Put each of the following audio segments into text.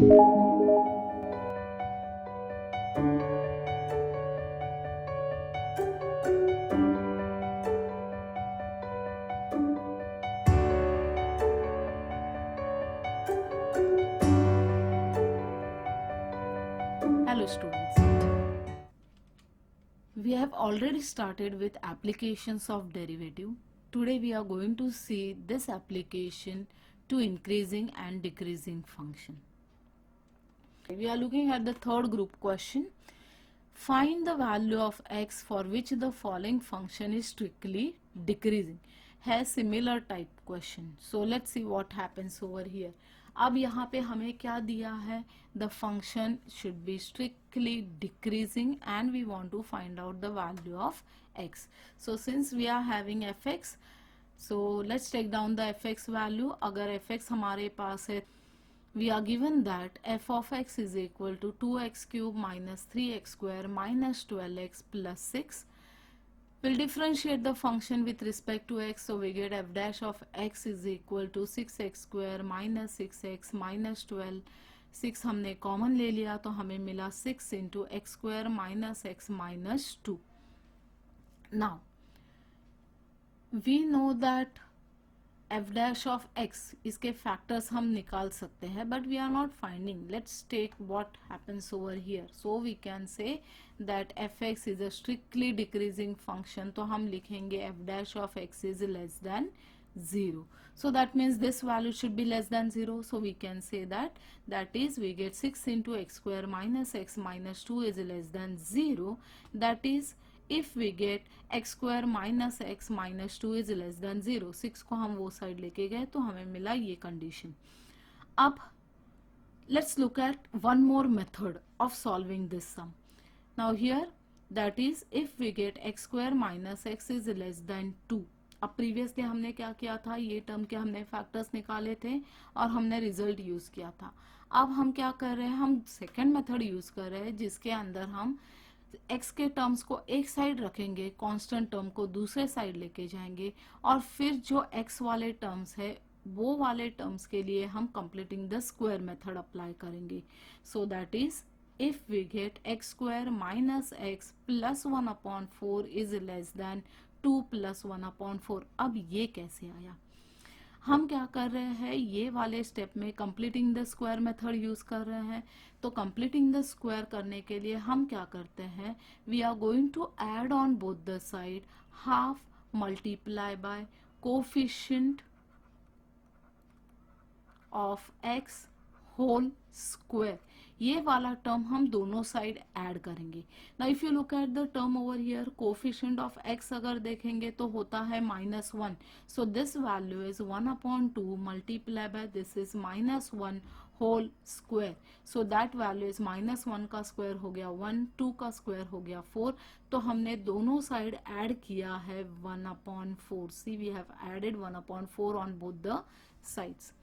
Hello students, we have already started with applications of derivative. Today we are going to see this application to increasing and decreasing function. We are looking at the third group question. Find the value of x for which the following function is strictly decreasing. है similar type question. So let's see what happens over here. अब यहाँ पे हमें क्या दिया है? The function should be strictly decreasing and we want to find out the value of x. So since we are having fx, so let's take down the fx value. अगर fx हमारे पास है, we are given that f of x is equal to 2x cube minus 3x square minus 12x plus 6. We'll differentiate the function with respect to x, so we get f dash of x is equal to 6x square minus 6x minus 12. 6 हमने common ले लिया तो हमें मिला 6 into x square minus x minus 2. Now we know that f dash of x, इसके factors हम निकाल सकते हैं, but we are not finding. Let's take what happens over here. So we can say that fx is a strictly decreasing function. तो हम लिखेंगे f dash of x is less than 0. So that means this value should be less than 0. So we can say that is we get 6 into x square minus x minus 2 is less than 0. That is if we get x square minus x minus 2 is less than 0. 6 को हम वो side लेके गए तो हमें मिला ये condition. अब let's look at one more method of solving this sum. Now here that is if we get x square minus x is less than 2. अब प्रीवियसली हमने क्या किया था, ये टर्म के हमने फैक्टर्स निकाले थे और हमने रिजल्ट यूज किया था. अब हम क्या कर रहे हैं, हम सेकेंड मेथड यूज कर रहे हैं जिसके अंदर हम x के टर्म्स को एक साइड रखेंगे, कांस्टेंट टर्म को दूसरे साइड लेके जाएंगे और फिर जो x वाले टर्म्स है वो वाले टर्म्स के लिए हम completing the square method apply करेंगे. So that is if we get x square minus x plus 1 upon 4 is less than 2 plus 1 upon 4. अब ये कैसे आया? हम क्या कर रहे हैं, ये वाले स्टेप में completing the square method use कर रहे हैं. तो कंप्लीटिंग द स्क्वायर करने के लिए हम क्या करते हैं, we are going to add on both the side half multiply by coefficient of x whole square. ये वाला टर्म हम दोनों साइड ऐड करेंगे. Now if you look at the term over here, coefficient of x अगर देखेंगे तो होता है -1. So this value is 1/2 multiply by this is -1 whole square. So that value is -1 का स्क्वायर हो गया 1, 2 का स्क्वायर हो गया 4. तो हमने दोनों साइड ऐड किया है 1/4. See we have added 1/4 on both the sides.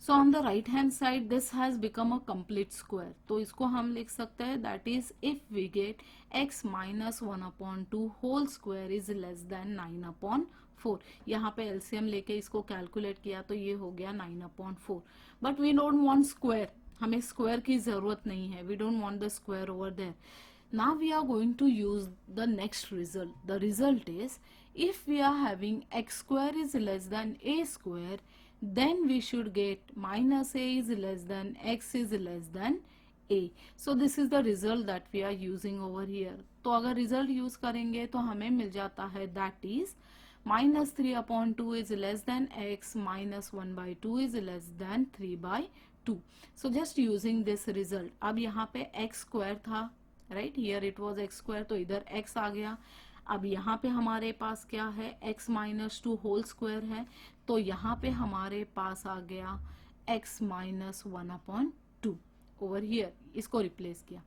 So on the right hand side this has become a complete square. तो इसको हम लिख सकते हैं that is if we get x minus 1/2 whole square is less than 9/4. यहाँ पे LCM लेके इसको कैलकुलेट किया तो ये हो गया 9/4. But we don't want square. हमें स्क्वायर की जरूरत नहीं है. We don't want the square over there. Now we are going to use the next result. The result is if we are having x square is less than a square, then we should get minus a is less than x is less than a. So this is the result that we are using over here. तो अगर result use करेंगे तो हमें मिल जाता है that is -3/2 is less than x minus 1/2 is less than 3/2. So just using this result. अब यहाँ पे x square था, right? Here it was x square, तो इधर x आ गया. अब यहाँ पे हमारे पास क्या है, x minus 2 होल स्क्वायर है, तो यहाँ पे हमारे पास आ गया x minus 1/2 ओवर हियर. इसको रिप्लेस किया.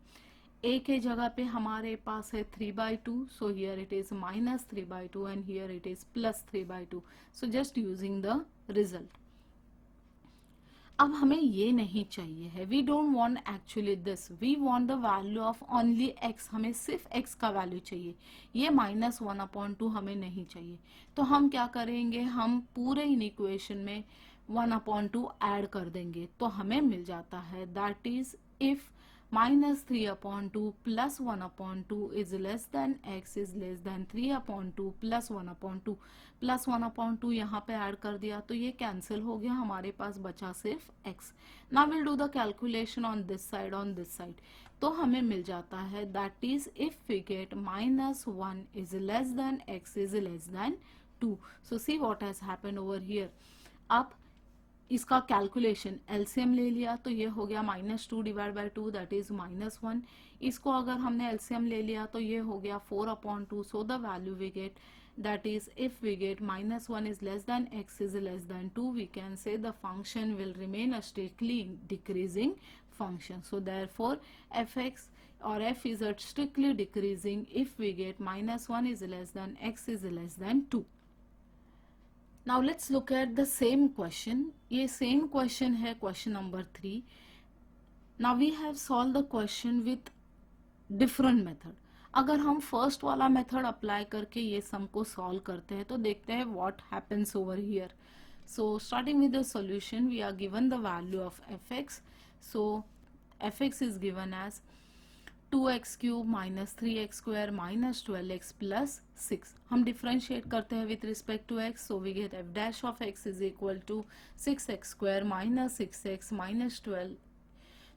a के जगह पे हमारे पास है 3/2. So here it is -3/2 and here it is +3/2. So just using the result. अब हमें ये नहीं चाहिए है, we don't want actually this, we want the value of only x, हमें सिर्फ एक्स का वैल्यू चाहिए, ये -1/2 हमें नहीं चाहिए। तो हम क्या करेंगे, हम पूरे इन इक्वेशन में 1/2 ऐड कर देंगे, तो हमें मिल जाता है that is if -3/2 plus 1/2 is less than x is less than 3/2 plus 1/2 plus 1/2 यहाँ पे ऐड कर दिया तो ये कैंसिल हो गया, हमारे पास बचा सिर्फ x। Now will do the calculation on this side, तो हमें मिल जाता है that is if we get -1 is less than x is less than 2। So see what has happened over here. अब इसका कैलकुलेशन एलसीएम ले लिया तो ये हो गया -2 डिवाइड बाई 2 दैट इज -1। इसको अगर हमने एलसीएम ले लिया तो ये हो गया 4/2। So the value we get that is if we get -1 is less than x is less than 2, we can say the function will remain a strictly decreasing function. So therefore fx or f is a strictly decreasing if we get -1 is less than x is less than 2. Now let's look at the same question. ये same question है question number 3. Now we have solved the question with different method. अगर हम first वाला method apply करके ये सम को solve करते हैं तो देखते हैं what happens over here. So starting with the solution we are given the value of fx। So fx is given as 2x³ - 3x² - 12x plus 6। हम डिफ्रेंशिएट करते हैं with respect to x, so we get f dash of x is equal to 6x² - 6x - 12।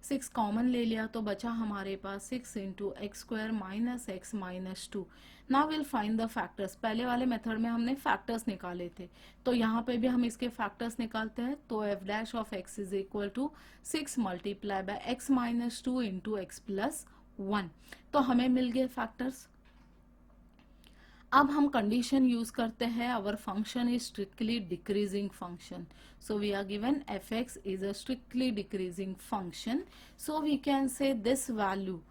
6 common ले लिया तो बचा हमारे पास 6 into x² - x - 2। Now will find the factors. पहले वाले मेथड में हमने फैक्टर्स निकाले थे, तो यहाँ पे भी हम इसके फैक्टर्स निकालते हैं। तो f dash of x is equal to 6 multiply by x - 2 into x plus 1। तो हमें मिल गए फैक्टर्स। अब हम कंडीशन यूज करते हैं, our function is strictly decreasing function, so we are given fx is a strictly decreasing function, so we can say this value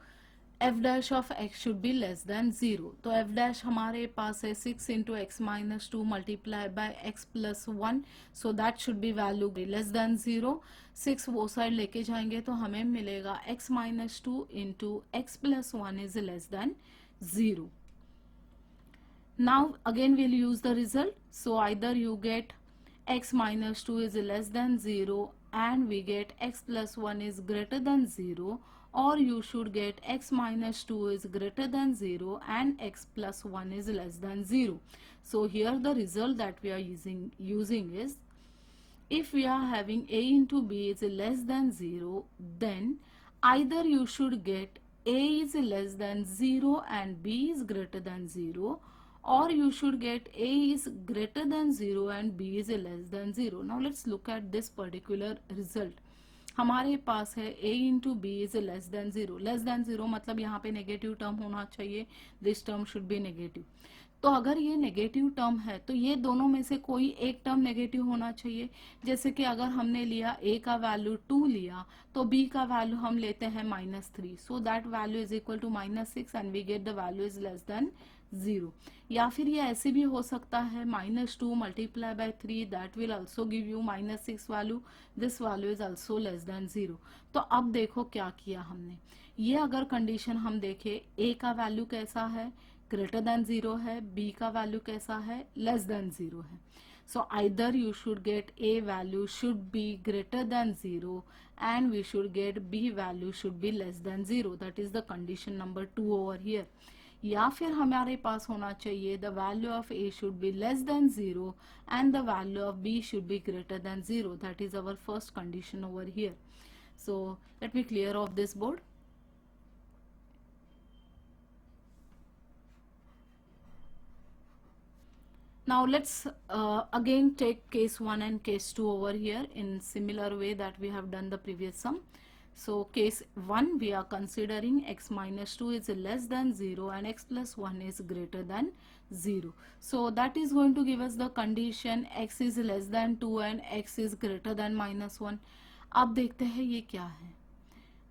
f dash of x should be less than 0। तो f dash हमारे पास है 6 into x - 2 multiply by x plus 1, so that should be value less than 0। 6 वो side लेके जाएंगे तो हमें मिलेगा x - 2 into x plus 1 is less than 0। Now again we'll use the result. So either you get x - 2 is less than 0 and we get x plus 1 is greater than 0, or you should get x - 2 is greater than 0 and x plus 1 is less than 0. So here the result that we are using is, if we are having a into b is less than 0, then either you should get a is less than 0 and b is greater than 0, or you should get a is greater than 0 and b is less than 0. Now let's look at this particular result. हमारे पास है a into b is less than 0. Less than 0 मतलब यहाँ पे negative term होना चाहिए, this term should be negative. तो अगर ये नेगेटिव टर्म है तो ये दोनों में से कोई एक टर्म नेगेटिव होना चाहिए। जैसे कि अगर हमने लिया a का वैल्यू 2 लिया तो b का वैल्यू हम लेते हैं -3, so that value is equal to -6 and we get the value is less than 0। या फिर ये ऐसे भी हो सकता है -2 multiply bye 3 that will also give you -6 value, this value is also less than 0। तो अब देखो क्या किया हमने, ये अगर कंडीशन हम देखें a का वैल्यू कैसा है, ग्रेटर देन 0 है, b का वैल्यू कैसा है, लेस देन 0 है। So either you should get a value should be greater than 0 and we should get b value should be less than 0, that is the condition number 2 over here. या फिर हमारे पास होना चाहिए the value of a should be less than 0 and the value of b should be greater than 0, that is our first condition over here. So let me clear of this board. Now let's again take case 1 and case 2 over here in similar way that we have done the previous sum. So case 1 we are considering x - 2 is less than 0 and x plus 1 is greater than 0. So that is going to give us the condition x is less than 2 and x is greater than -1. अब देखते हैं ये क्या है।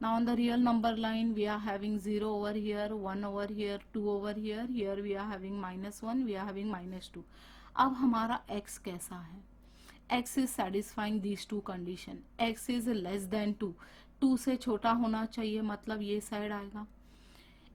Now on the real number line we are having 0 over here, 1 over here, 2 over here, here we are having -1, we are having -2. अब हमारा x कैसा है, x is satisfying these two condition, x is less than 2, 2 से छोटा होना चाहिए, मतलब ये साइड आएगा।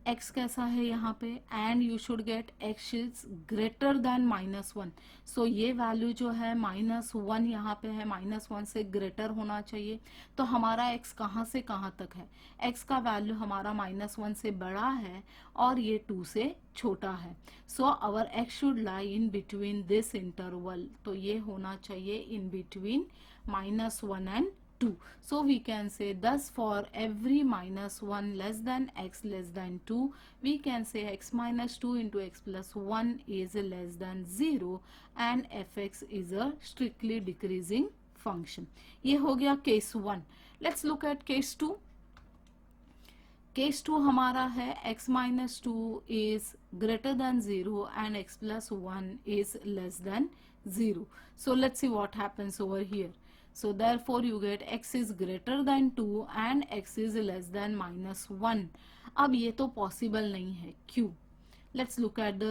x कैसा है यहाँ पे, and you should gate x is greater then -1, सो ये वैल्यू जो है -1 यहाँ पे है, -1 से ग्रेटर होना चाहिए। तो हमारा x कहाँ से कहाँ तक है, x का वैल्यू हमारा -1 से बड़ा है और ये 2 से छोटा है। So our x should lie in between this interval, तो ये होना चाहिए in between -1 and 2. So we can say thus for every -1 less than x less than 2, we can say x minus 2 into x plus 1 is less than 0 and fx is a strictly decreasing function. ये हो गया case 1. Let's look at case 2. Case 2 हमारा है x minus 2 is greater than 0 and x plus 1 is less than 0. So let's see what happens over here. So therefore you get x is greater than 2 and x is less than -1. अब ये तो possible नहीं है, क्यों? Let's look at the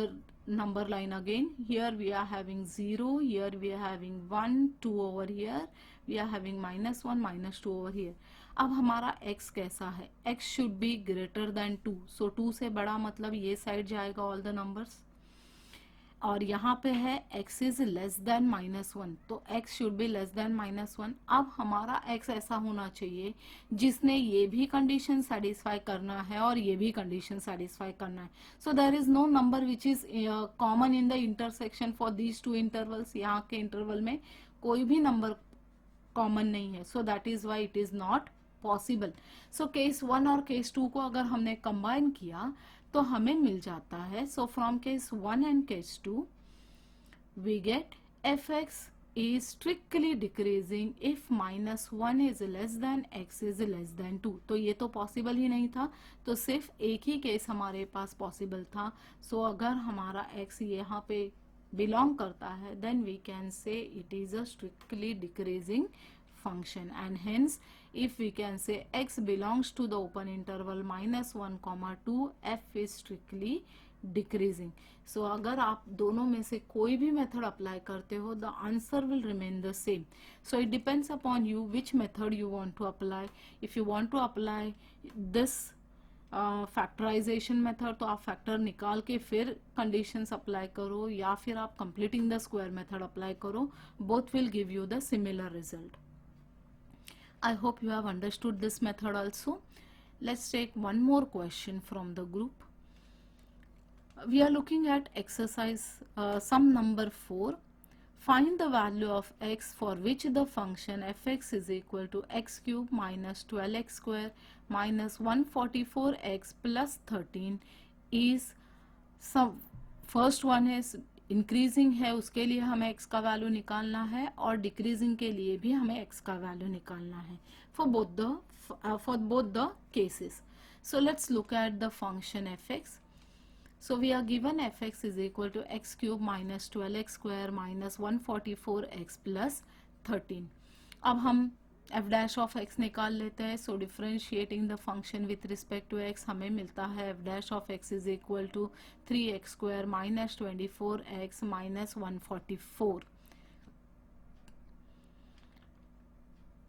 number line again. Here we are having 0, here we are having 1, 2 over here, we are having -1, -2 over here. अब हमारा x कैसा है, x should be greater than 2, so 2 से बड़ा मतलब ये साइड जाएगा all the numbers, और यहाँ पे है x इज लेस देन -1, तो x should be less than -1। अब हमारा x ऐसा होना चाहिए जिसने ये भी कंडीशन सेटिस्फाई करना है और ये भी कंडीशन सेटिस्फाई करना है। So there is no number which is common in the intersection for these two intervals. यहाँ के इंटरवल में कोई भी नंबर कॉमन नहीं है, सो that is why it is not possible. So case 1 और केस 2 को अगर हमने कंबाइन किया तो हमें मिल जाता है, so from case 1 and case 2 we get fx is strictly decreasing if -1 is less than x is less than 2। तो ये तो पॉसिबल ही नहीं था, तो सिर्फ एक ही केस हमारे पास पॉसिबल था। सो अगर हमारा x यहाँ पे बिलोंग करता है, then we can say it is a strictly decreasing function, and hence if we can say x belongs to the open interval -1, 2, f is strictly decreasing. So अगर आप दोनों में से कोई भी मेथड अप्लाई करते हो, the answer will remain the same. So it depends upon you which method you want to apply. If you want to apply this factorization method, तो आप फैक्टर निकाल के फिर कंडीशंस अप्लाई करो, या फिर आप completing the square method apply करो, both will give you the similar result. I hope you have understood this method also. Let's take one more question from the group. We are looking at exercise sum number 4. Find the value of x for which the function fx is equal to x cube minus 12x square minus 144x plus 13 is some, first one is increasing है, उसके लिए हमें x का value निकालना है, और decreasing के लिए भी हमें x का वैल्यू निकालना है for both the cases. So let's look at the function fx. So we are given fx is equal to x cube minus 12x square minus 144x plus 13. अब हम f dash of x निकाल लेते हैं। So differentiating the function with respect to x हमें मिलता है f dash of x is equal to 3x square minus 24x minus 144.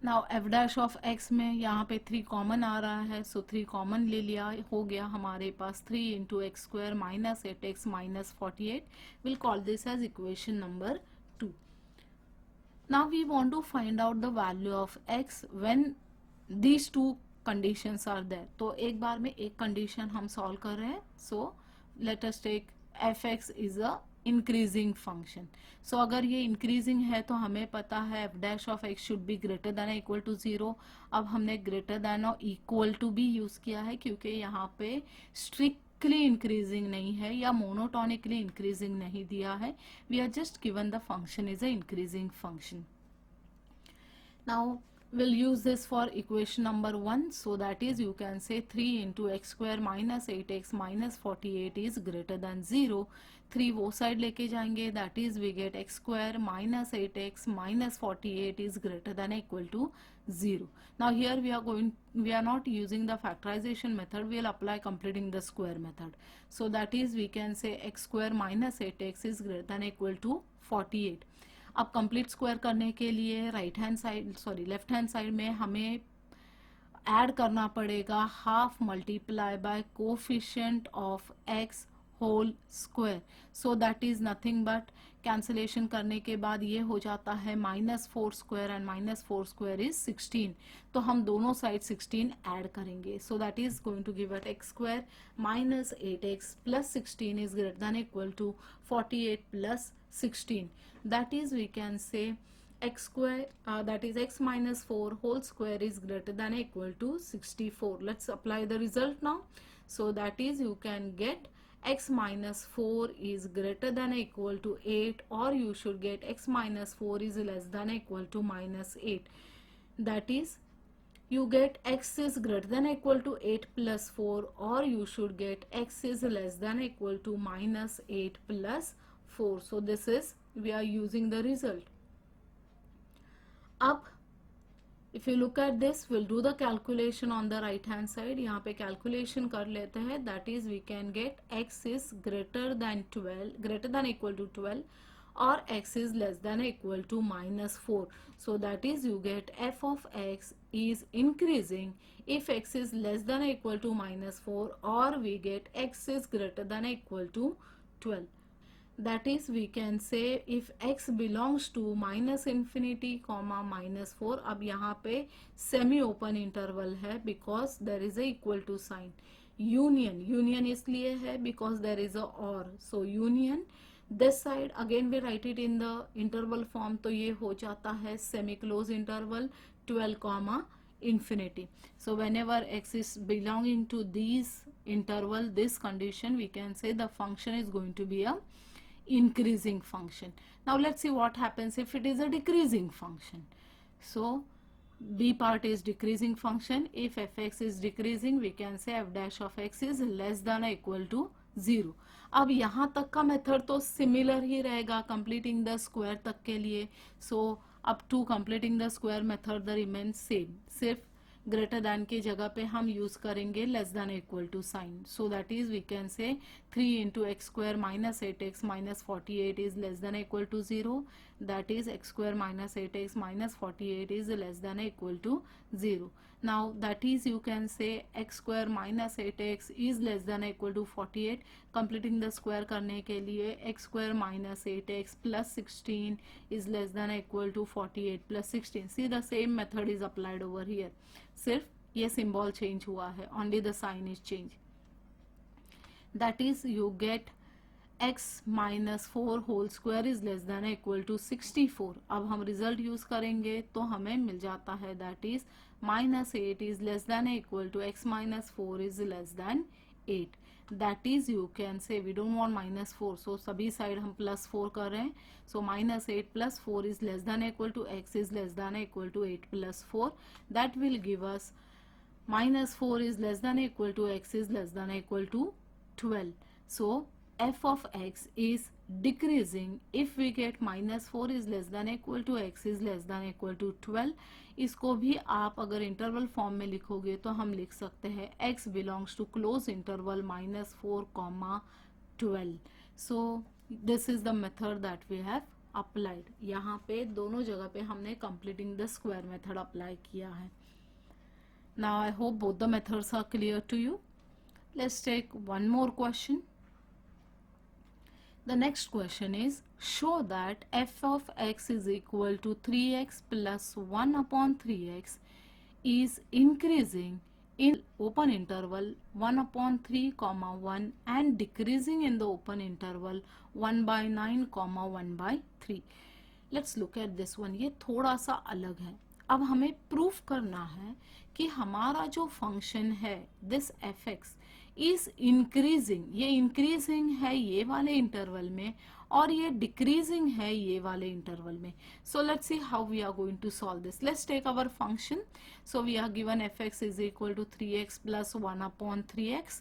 Now f dash of x में यहाँ पे 3 कॉमन आ रहा है, सो 3 कॉमन ले लिया, हो गया हमारे पास 3 into x square minus 8x minus 48. Will call this as equation number 2. Now we want to find out the value of x when these two conditions are there. तो एक बार में एक कंडीशन हम सॉल्व कर रहे हैं. So let us take fx is a increasing function. So अगर ये increasing है तो हमें पता है f dash of x should be greater than or equal to 0. अब हमने greater than or equal to भी यूज किया है क्योंकि यहाँ पे strictly increasing नहीं है या monotonically increasing नहीं दिया है. We are just given the function is a increasing function. Now we'll use this for equation number 1. So that is, you can say 3 into x square minus 8x minus 48 is greater than 0. 3 वो side लेके जाएंगे, that is we get x square minus 8x minus 48 is greater than or equal to 0. Now here we are not using the factorization method, we will apply completing the square method. So that is, we can say x square minus 8x is greater than or equal to 48. अब complete square करने के लिए left hand side में हमें add करना पड़ेगा half multiply by coefficient of x whole square, so that is nothing but cancellation करने के बाद ये हो जाता है -4 स्क्वायर एंड -4 स्क्वायर इज 16, तो हम दोनों साइड 16 ऐड करेंगे, so that is going to give us x square minus 8x plus 16 is greater than equal to 48 plus 16, that is we can say x square, that is x minus 4 whole square is greater than or equal to 64. Let's apply the result now. So that is you can get x minus 4 is greater than or equal to 8, or you should get x minus 4 is less than or equal to minus 8. That is you get x is greater than or equal to 8 plus 4, or you should get x is less than or equal to minus 8 plus 4. So this is we are using the result. अब if you look at this, we'll do the calculation on the right hand side. यहाँ पे calculation कर लेते हैं. That is we can get x is greater than equal to 12, or x is less than or equal to minus 4. So that is you get f of x is increasing if x is less than or equal to minus 4, or we get x is greater than or equal to 12. That is we can say if x belongs to minus infinity comma minus 4. अब यहाँ पे semi open interval है because there is a equal to sign. Union इसलिए है because there is a or. So union this side again we write it in the interval form, तो ये हो जाता है semi close interval 12 comma infinity. So whenever x is belonging to these interval, this condition, we can say the function is going to be a increasing function. Now let's see what happens if it is a decreasing function. So b part is decreasing function. If fx is decreasing, we can say f dash of x is less than or equal to 0. अब यहाँ तक का method तो similar ही रहेगा completing the square तक के लिए. So up to completing the square method the remain same, सिर्फ ग्रेटर दैन की जगह पे हम यूज करेंगे less than equal to sign. So that is we can say 3 into x square minus 8x minus 48 is less than equal to 0. That is x square minus 8x minus 48 is less than equal to 0. Now that is you can say x square minus 8x is less than or equal to 48. Completing the square करने के लिए x square minus 8x plus 16 is less than or equal to 48 plus 16. See the same method is applied over here. सिर्फ ये symbol change हुआ है, only the sign is changed. That is you get x minus 4 whole square is less than or equal to 64. अब हम result use करेंगे तो हमें मिल जाता है that is -8 is less than or equal to x minus 4 is less than 8. That is you can say we don't want -4, so सभी side हम +4 कर रहे हैं. So -8 plus 4 is less than or equal to x is less than or equal to 8 plus 4. That will give us -4 is less than or equal to x is less than or equal to 12. So f of x is decreasing if we get -4 is less than or equal to x is less than or equal to 12. इसको भी आप अगर interval form में लिखोगे तो हम लिख सकते हैं x belongs to close interval -4 comma 12. So this is the method that we have applied. यहाँ पे दोनों जगह पे हमने completing the square method apply किया है. Now I hope both the methods are clear to you. Let's take one more question. The next question is show that f of x is equal to 3x plus 1 upon 3x is increasing in open interval 1 upon 3 comma 1 and decreasing in the open interval 1 by 9 comma 1 by 3. Let's look at this one. ये थोड़ा सा अलग है. अब हमें proof करना है कि हमारा जो फंक्शन है this F x is increasing, ये इंक्रीजिंग है ये वाले इंटरवल में और ये डिक्रीजिंग है ये वाले इंटरवल में. So let's see how we are going to solve this. Let's take our function. So we are given f x is equal to 3x plus 1 upon 3x.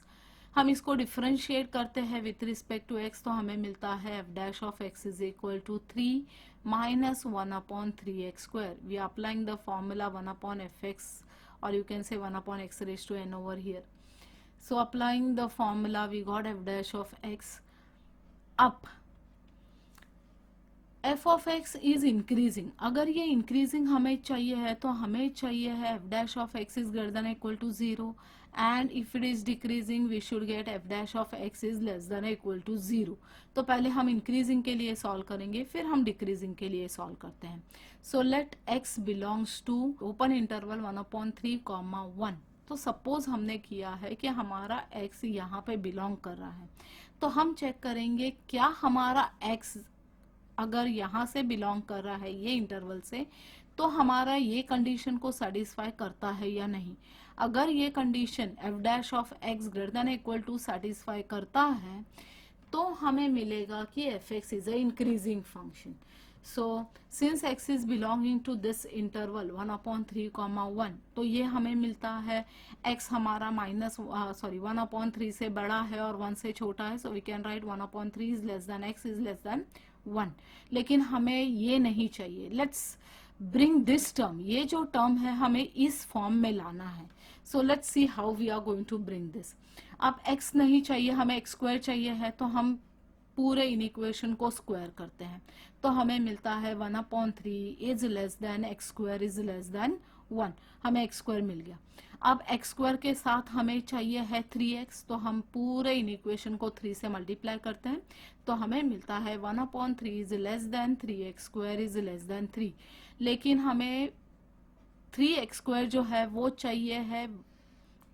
हम इसको डिफरेंशिएट करते हैं विथ रिस्पेक्ट टू x, तो हमें मिलता है f dash of x is equal to 3 minus 1 upon 3x square. We are applying the formula 1 upon fx, or you can say 1 upon x raised to n over here. So applying the formula we got f dash of x up F of x is increasing, अगर ये increasing हमें चाहिए है तो हमें चाहिए है f dash of x is greater than equal to 0, and if it is decreasing we should get f dash of x is less than equal to 0। तो पहले हम इंक्रीजिंग के लिए सॉल्व करेंगे, फिर हम डिक्रीजिंग के लिए सॉल्व करते हैं। So let x belongs to open interval 1/3, 1। तो सपोज हमने किया है कि हमारा x यहाँ पे बिलोंग कर रहा है, तो हम चेक करेंगे क्या हमारा x अगर यहाँ से बिलोंग कर रहा है ये इंटरवल से, तो हमारा ये कंडीशन को सेटिस्फाई करता है या नहीं। अगर ये condition f dash of x greater than equal to satisfy करता है तो हमें मिलेगा कि f x is a increasing function. So since x is belonging to this interval 1/3, 1, तो ये हमें मिलता है x हमारा सॉरी 1/3 से बड़ा है और 1 से छोटा है, so we can write 1/3 is less than x is less than 1। लेकिन हमें ये नहीं चाहिए, लेट्स ब्रिंग दिस टर्म, ये जो टर्म है हमें इस फॉर्म में लाना है। So let's see how we are going to bring this. अब x नहीं चाहिए, हमें x स्क्वायर चाहिए है, तो हम पूरे इन इक्वेशन को स्क्वायर करते हैं, तो हमें मिलता है 1/3 is less then x square is less than 1। हमें एक्स स्क्वायर मिल गया। अब एक्स स्क्वायर के साथ हमें चाहिए है 3x, तो हम पूरे इन इक्वेशन को 3 से मल्टीप्लाई करते हैं, तो हमें मिलता है 1/3 is less then 3x square is less than 3। लेकिन हमें 3x स्क्वायर जो है वो चाहिए है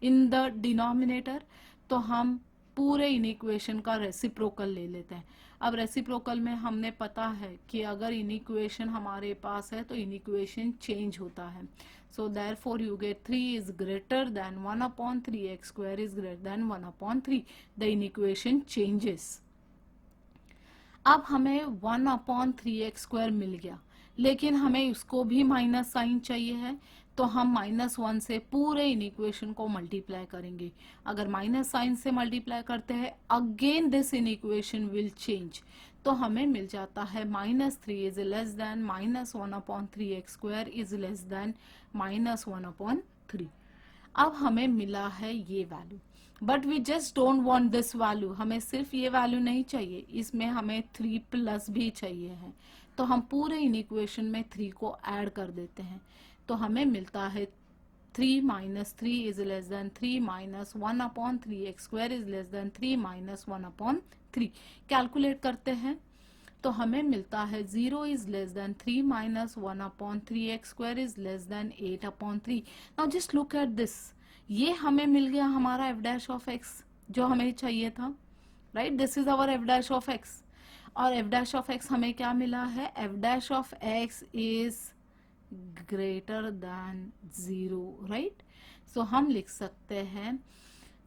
इन द डिनोमिनेटर, तो हम पूरे इन इक्वेशन का रेसिप्रोकल ले लेते हैं। अब रेसिप्रोकल में हमने पता है कि अगर इन इक्वेशन हमारे पास है तो इन इक्वेशन चेंज होता है। So therefore you get 3 is greater then 1/3 x square is greater then 1/3, the in equation changes. अब हमें 1/3x स्क्वायर मिल गया, लेकिन हमें उसको भी माइनस साइन चाहिए है, तो हम -1 से पूरे इन इक्वेशन को मल्टीप्लाई करेंगे। अगर माइनस साइन से मल्टीप्लाई करते हैं again this inequation will change, तो हमें मिल जाता है -3 is less than -1/3x square is less than -1/3। अब हमें मिला है ये value, but we just don't want this value, हमें सिर्फ ये वैल्यू नहीं चाहिए, इसमें हमें 3 प्लस भी चाहिए है, तो हम पूरे इन इक्वेशन में 3 को ऐड कर देते हैं, तो हमें मिलता है 3 - 3 is less than 3 -1/3x square is less than 3 -1/3। Calculate करते हैं तो हमें मिलता है 0 is less than 3 -1/3x square is less than 8/3। Now just look at this, ये हमें मिल गया हमारा एफ डैश ऑफ एक्स जो हमें चाहिए था, right. This is our f dash of x, और एफ डैश ऑफ एक्स हमें क्या मिला है, f dash of x is greater than 0, right. So हम लिख सकते हैं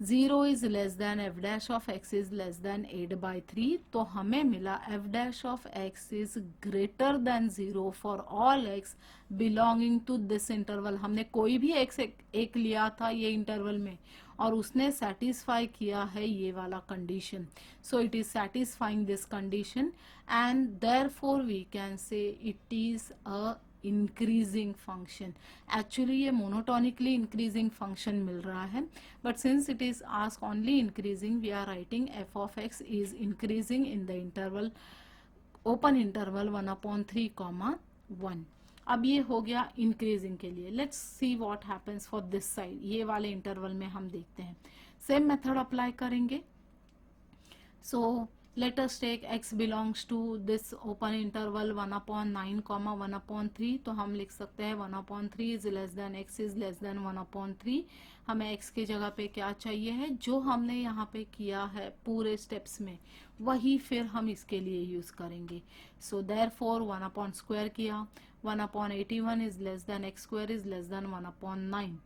0 is less than f dash of x is less than 8/3, तो हमें मिला f dash of x is greater than 0 for all x belonging to this interval. हमने कोई भी एक्स एक लिया था ये इंटरवल में और उसने सेटिस्फाई किया है ये वाला condition, so it is satisfying this condition and therefore we can say it is a increasing function. Actually ये मोनोटोनिकली इंक्रीजिंग फंक्शन मिल रहा है, but since it is ask only increasing we are writing f of x is increasing in the interval open interval 1/3, 1। अब ये हो गया increasing के लिए। Let's see what happens for this side, ये वाले इंटरवल में हम देखते हैं सेम मेथड अप्लाई करेंगे। सो let us take x belongs to this open interval 1/9, 1/3, तो हम लिख सकते हैं 1/3 is less than x is less than 1/3। हमें x की जगह पे क्या चाहिए है, जो हमने यहाँ पे किया है पूरे स्टेप्स में वही फिर हम इसके लिए यूज करेंगे। सो देयरफॉर 1/स्क्वायर किया, 1/81 is less than x square is less than 1/9।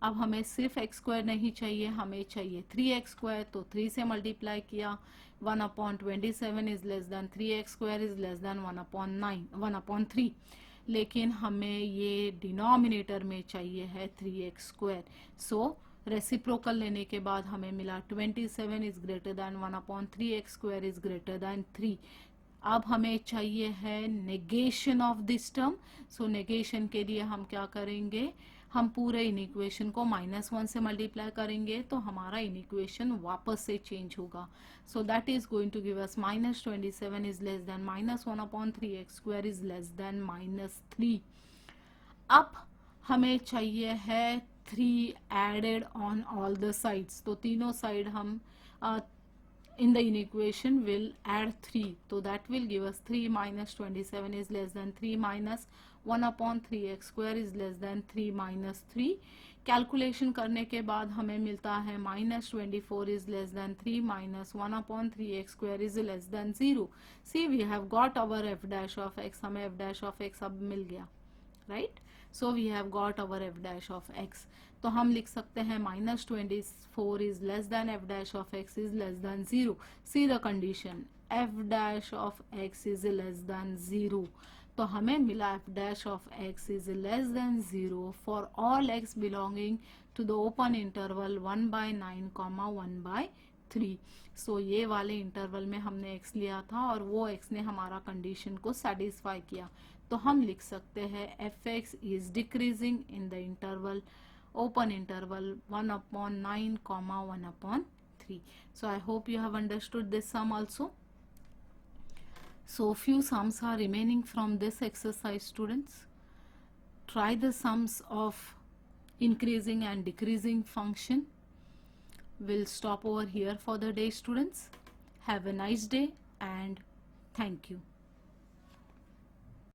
अब हमें सिर्फ एक्स स्क्वायर नहीं चाहिए, हमें चाहिए 3x स्क्वायर, तो 3 से मल्टीप्लाई किया, 1/27 is less then 3x square is less than 1/3। लेकिन हमें ये डिनोमिनेटर में चाहिए है 3x स्क्वायर, सो रेसिप्रोकल लेने के बाद हमें मिला 27 is greater then 1/3x square is greater then 3। अब हमें चाहिए है negation of this term, so negation के लिए हम क्या करेंगे, हम पूरे इनइक्वेशन को -1 से मल्टीप्लाई करेंगे तो हमारा इनइक्वेशन वापस से चेंज होगा. So that is going to give us -27 is less than -1/3x² is less than -3. अब हमें चाहिए है 3 added on all the sides. तो तीनों साइड हम in the inequation will add 3, so that will give us 3 minus 27 is less than 3 minus 1/3x² is less than 3 minus 3. Calculation करने के बाद हमें मिलता है -24 is less than 3 minus 1/3x² is less than 0. See, we have got our f dash of x. हमें f dash of x अब मिल गया, right? So we have got our f dash of x. तो हम लिख सकते हैं -24 is less than f dash of x is less than 0. See the condition, f dash of x is less than 0. तो हमें मिला f dash of x is less than 0 for all x belonging to the open interval 1/9, 1/3. सो ये वाले interval में हमने x लिया था और वो x ने हमारा कंडीशन को सेटिस्फाई किया. तो हम लिख सकते हैं f(x) is decreasing in the interval open interval 1/9, 1/3. So I hope you have understood this sum also. So few sums are remaining from this exercise, students. Try the sums of increasing and decreasing function. We'll stop over here for the day, students. Have a nice day and thank you.